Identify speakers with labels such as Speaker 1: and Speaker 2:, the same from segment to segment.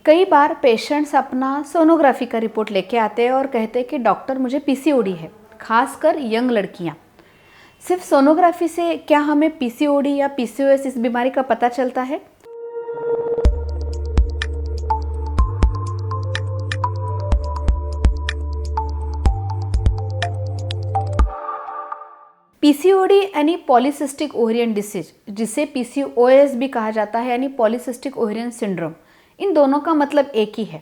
Speaker 1: कई बार पेशेंट्स अपना सोनोग्राफी का रिपोर्ट लेके आते हैं और कहते हैं कि डॉक्टर मुझे पीसीओडी है, खासकर यंग लड़कियां। सिर्फ सोनोग्राफी से क्या हमें पीसीओडी या पीसीओएस इस बीमारी का पता चलता है? पीसीओडी यानी पॉलीसिस्टिक ओवेरियन डिसीज, जिसे पीसीओएस भी कहा जाता है, यानी पॉलीसिस्टिक ओवेरियन सिंड्रोम, इन दोनों का मतलब एक ही है।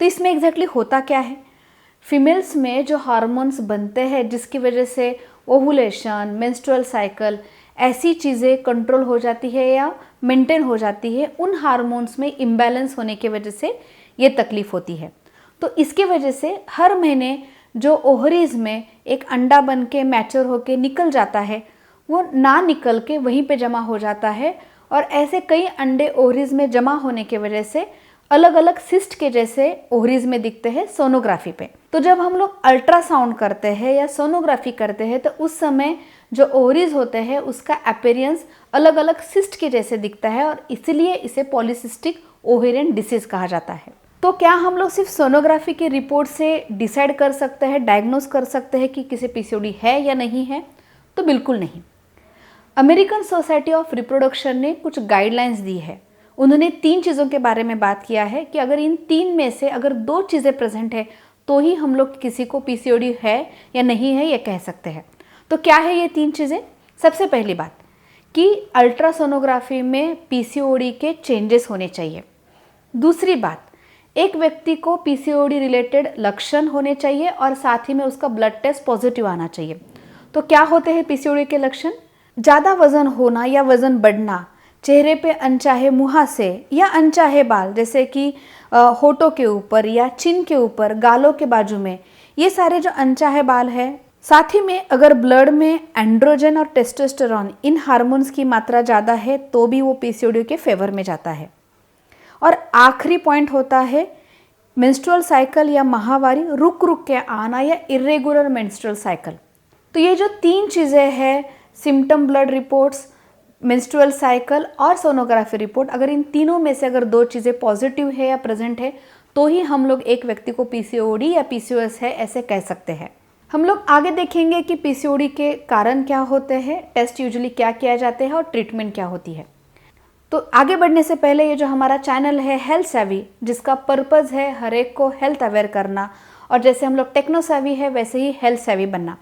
Speaker 1: तो इसमें एग्जैक्टली होता क्या है? फीमेल्स में जो हार्मोन्स बनते हैं जिसकी वजह से ओवुलेशन, मेंस्ट्रुअल साइकिल, ऐसी चीज़ें कंट्रोल हो जाती है या मेंटेन हो जाती है, उन हार्मोन्स में इम्बैलेंस होने की वजह से ये तकलीफ होती है। तो इसकी वजह से हर महीने जो ओवरीज में एक अंडा बन के मैच्योर होके निकल जाता है, वो ना निकल के वहीं पे जमा हो जाता है, और ऐसे कई अंडे ओवरीज में जमा होने की वजह से अलग अलग सिस्ट के जैसे ओवरीज में दिखते हैं सोनोग्राफी पे। तो जब हम लोग अल्ट्रासाउंड करते हैं या सोनोग्राफी करते हैं तो उस समय जो ओवरीज होते हैं उसका अपीयरेंस अलग अलग सिस्ट के जैसे दिखता है, और इसलिए इसे पॉलीसिस्टिक ओवेरियन डिसीज कहा जाता है। तो क्या हम लोग सिर्फ सोनोग्राफी की रिपोर्ट से डिसाइड कर सकते हैं, डायग्नोज कर सकते हैं कि किसी पीसीओडी है या नहीं है? तो बिल्कुल नहीं। अमेरिकन सोसाइटी ऑफ रिप्रोडक्शन ने कुछ गाइडलाइंस दी है। उन्होंने 3 चीज़ों के बारे में बात किया है कि अगर इन 3 में से अगर 2 चीज़ें प्रेजेंट है तो ही हम लोग किसी को पीसीओडी है या नहीं है ये कह सकते हैं। तो क्या है ये 3 चीज़ें? सबसे पहली बात कि अल्ट्रासोनोग्राफी में पीसीओडी के चेंजेस होने चाहिए। दूसरी बात, एक व्यक्ति को पीसीओडी रिलेटेड लक्षण होने चाहिए और साथ ही में उसका ब्लड टेस्ट पॉजिटिव आना चाहिए। तो क्या होते हैं पीसीओडी के लक्षण? ज़्यादा वजन होना या वजन बढ़ना, चेहरे पे अनचाहे मुहासे या अनचाहे बाल, जैसे कि होठों के ऊपर या चिन के ऊपर, गालों के बाजू में, ये सारे जो अनचाहे बाल है। साथ ही में अगर ब्लड में एंड्रोजन और टेस्टोस्टेरोन, इन हार्मोन्स की मात्रा ज़्यादा है तो भी वो पीसीओडी के फेवर में जाता है। और आखिरी पॉइंट होता है मेंस्ट्रुअल साइकिल या माहवारी रुक रुक के आना या इरेगुलर मेंस्ट्रुअल साइकिल। तो ये जो 3 चीज़ें हैं, symptom, blood reports, menstrual cycle और सोनोग्राफी रिपोर्ट, अगर इन तीनों में से अगर 2 चीज़ें पॉजिटिव है या प्रेजेंट है तो ही हम लोग एक व्यक्ति को पीसीओडी या पीसीओएस है ऐसे कह सकते हैं। हम लोग आगे देखेंगे कि पीसीओडी के कारण क्या होते हैं, टेस्ट यूजुअली क्या किया जाते हैं और ट्रीटमेंट क्या होती है। तो आगे बढ़ने से पहले ये जो हमारा चैनल है हेल्थ सेवी, जिसका पर्पज़ है हर एक को हेल्थ अवेयर करना, और जैसे हम लोग टेक्नो सेवी है वैसे ही हेल्थ सेवी बनना,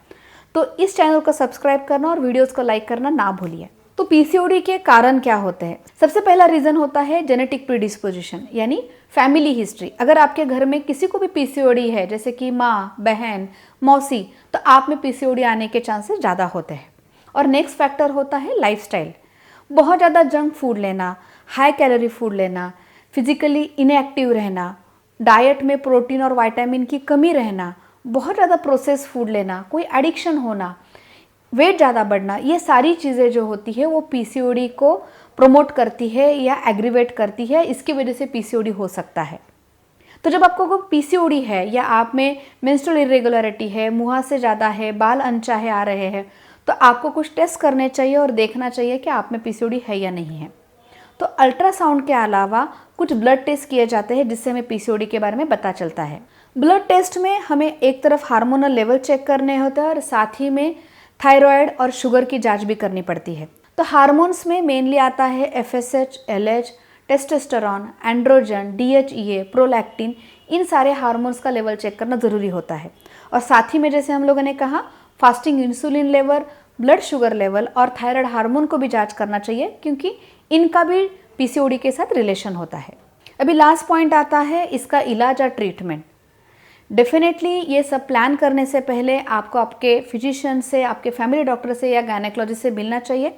Speaker 1: तो इस चैनल को सब्सक्राइब करना और वीडियोस को लाइक करना ना भूलिए। तो पीसीओडी के कारण क्या होते हैं? सबसे पहला रीज़न होता है जेनेटिक प्रीडिस्पोजिशन, यानी फैमिली हिस्ट्री। अगर आपके घर में किसी को भी पीसीओडी है, जैसे कि माँ, बहन, मौसी, तो आप में पीसीओडी आने के चांसेस ज़्यादा होते हैं। और नेक्स्ट फैक्टर होता है लाइफस्टाइल। बहुत ज़्यादा जंक फूड लेना, हाई कैलोरी फूड लेना, फिजिकली इनएक्टिव रहना, डाइट में प्रोटीन और विटामिन की कमी रहना, बहुत ज़्यादा प्रोसेस फूड लेना, कोई एडिक्शन होना, वेट ज़्यादा बढ़ना, ये सारी चीज़ें जो होती है वो पीसीओडी को प्रमोट करती है या एग्रीवेट करती है। इसकी वजह से पीसीओडी हो सकता है। तो जब आपको पीसीओडी है या आप में मेंस्ट्रुअल इरेगुलरिटी है, मुहासे ज़्यादा है, बाल अनचाहे आ रहे हैं, तो आपको कुछ टेस्ट करने चाहिए और देखना चाहिए कि आप में पीसीओडी है या नहीं है। तो अल्ट्रासाउंड के अलावा कुछ ब्लड टेस्ट किए जाते हैं जिससे हमें पीसीओडी के बारे में पता चलता है। ब्लड टेस्ट में हमें एक तरफ हार्मोनल लेवल चेक करने होते हैं और साथ ही में थायराइड और शुगर की जांच भी करनी पड़ती है। तो हार्मोन्स में मेनली आता है FSH, LH, testosterone, androgen, DHEA, prolactin, इन सारे हार्मोन्स का लेवल चेक करना ज़रूरी होता है। और साथ ही में जैसे हम लोगों ने कहा, fasting insulin level, blood sugar level और थायराइड हार्मोन को भी जांच करना चाहिए, क्योंकि इनका भी पीसीओडी के साथ रिलेशन होता है। अभी लास्ट पॉइंट आता है इसका इलाज और ट्रीटमेंट। डेफिनेटली ये सब प्लान करने से पहले आपको आपके फिजिशियन से, आपके फैमिली डॉक्टर से या गायनेकोलॉजिस्ट से मिलना चाहिए।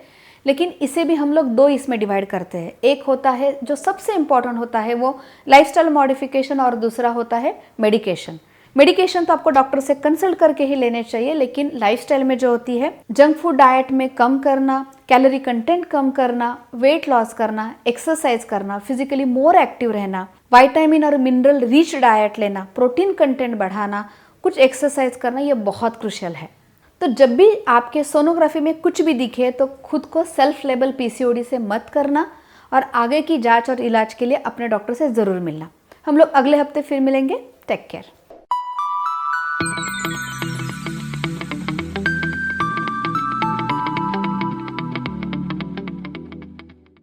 Speaker 1: लेकिन इसे भी हम लोग 2 इसमें डिवाइड करते हैं। एक होता है जो सबसे इम्पॉर्टेंट होता है वो लाइफस्टाइल मॉडिफिकेशन, और दूसरा होता है मेडिकेशन। मेडिकेशन तो आपको डॉक्टर से कंसल्ट करके ही लेने चाहिए, लेकिन लाइफस्टाइल में जो होती है, जंक फूड डाइट में कम करना, कैलोरी कंटेंट कम करना, वेट लॉस करना, एक्सरसाइज करना, फिजिकली मोर एक्टिव रहना, विटामिन और मिनरल रिच डाइट लेना, प्रोटीन कंटेंट बढ़ाना, कुछ एक्सरसाइज करना, ये बहुत क्रूशियल है। तो जब भी आपके सोनोग्राफी में कुछ भी दिखे तो खुद को सेल्फ लेबल पीसीओडी से मत करना और आगे की जांच और इलाज के लिए अपने डॉक्टर से ज़रूर मिलना। हम लोग अगले हफ्ते फिर मिलेंगे। Take care.